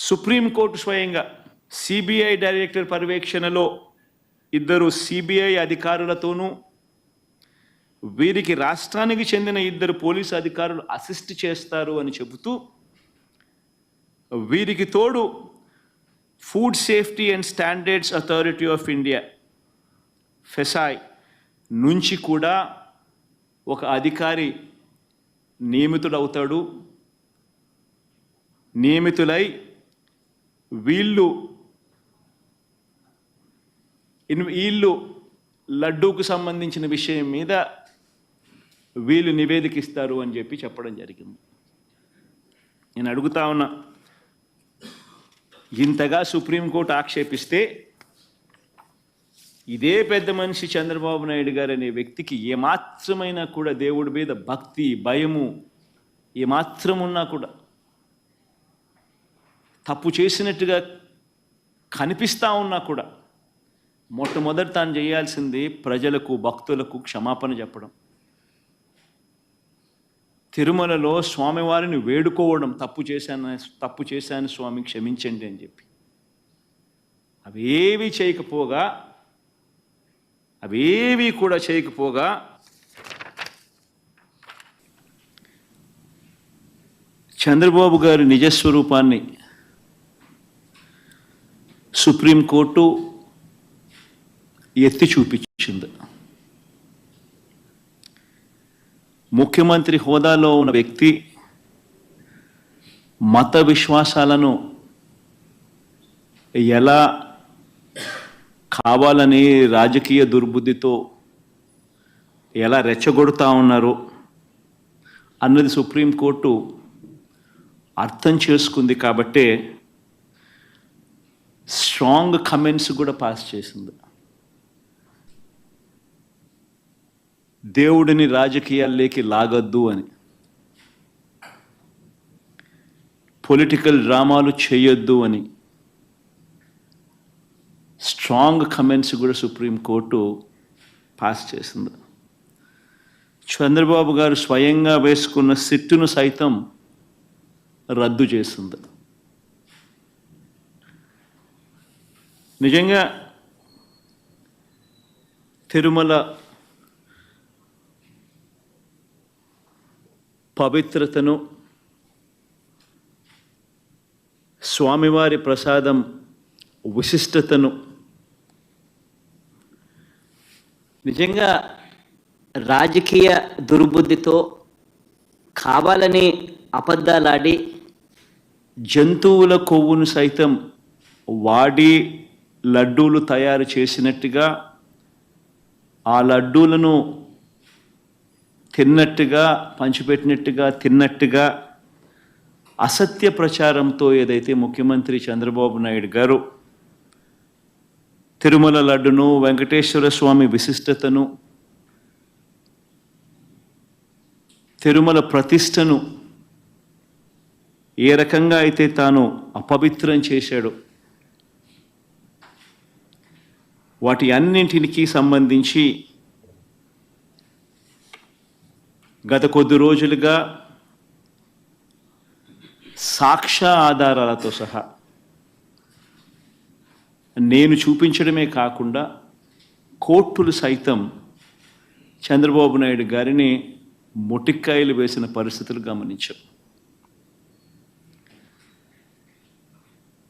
Supreme court స్వయంగా CBI director పర్యవేక్షణలో ఇద్దరు సిబిఐ అధికారులతోనూ వీరికి రాష్ట్రానికి చెందిన ఇద్దరు పోలీసు అధికారులు అసిస్ట్ చేస్తారు అని చెబుతూ వీరికి తోడు food safety and standards authority of India FSSAI నుంచి కూడా ఒక అధికారి నియమితులై వీళ్ళు లడ్డూకు సంబంధించిన విషయం మీద వీళ్ళు నివేదిక ఇస్తారు అని చెప్పడం జరిగింది. నేను అడుగుతా ఉన్నా, ఇంతగా సుప్రీంకోర్టు ఆక్షేపిస్తే ఇదే పెద్ద మనిషి చంద్రబాబు నాయుడు గారు అనే వ్యక్తికి ఏమాత్రమైనా కూడా దేవుడి మీద భక్తి భయము ఏమాత్రం ఉన్నా కూడా తప్పు చేసినట్టుగా కనిపిస్తూ ఉన్నా కూడా మొట్టమొదటి తాను చేయాల్సింది ప్రజలకు భక్తులకు క్షమాపణ చెప్పడం, తిరుమలలో స్వామివారిని వేడుకోవడం, తప్పు చేశాను స్వామి క్షమించండి అని చెప్పి. అవేవి కూడా చేయకపోగా చంద్రబాబు గారి నిజస్వరూపాన్ని సుప్రీంకోర్టు ఎత్తి చూపించింది. ముఖ్యమంత్రి హోదాలో ఉన్న వ్యక్తి మత విశ్వాసాలను ఎలా కావాలని రాజకీయ దుర్బుద్ధితో ఎలా రెచ్చగొడుతూ ఉన్నారు అన్నది సుప్రీంకోర్టు అర్థం చేసుకుంది. కాబట్టే స్ట్రాంగ్ కమెంట్స్ కూడా పాస్ చేసింది. దేవుడిని రాజకీయాల్లోకి లాగొద్దు అని, పొలిటికల్ డ్రామాలు చేయొద్దు అని స్ట్రాంగ్ కమెంట్స్ కూడా సుప్రీంకోర్టు పాస్ చేసింది. చంద్రబాబు గారు స్వయంగా వేసుకున్న సిట్టును సైతం రద్దు చేసింది. నిజంగా తిరుమల పవిత్రతను, స్వామివారి ప్రసాదం విశిష్టతను నిజంగా రాజకీయ దుర్బుద్ధితో కావాలని అబద్ధాలాడి జంతువుల కొవ్వును సైతం వాడి లడ్డూలు తయారు చేసినట్టుగా, ఆ లడ్డూలను తిన్నట్టుగా, పంచిపెట్టినట్టుగా తిన్నట్టుగా అసత్య ప్రచారంతో ఏదైతే ముఖ్యమంత్రి చంద్రబాబు నాయుడు గారు తిరుమల లడ్డును, వెంకటేశ్వర స్వామి విశిష్టతను, తిరుమల ప్రతిష్టను ఏ రకంగా అయితే తాను అపవిత్రం చేశాడో వాటి అన్నింటికి సంబంధించి గత కొద్ది రోజులుగా సాక్ష్య ఆధారాలతో సహా నేను చూపించడమే కాకుండా కోర్టులు సైతం చంద్రబాబు నాయుడు గారిని మొటిక్కాయలు వేసిన పరిస్థితులు గమనించాం.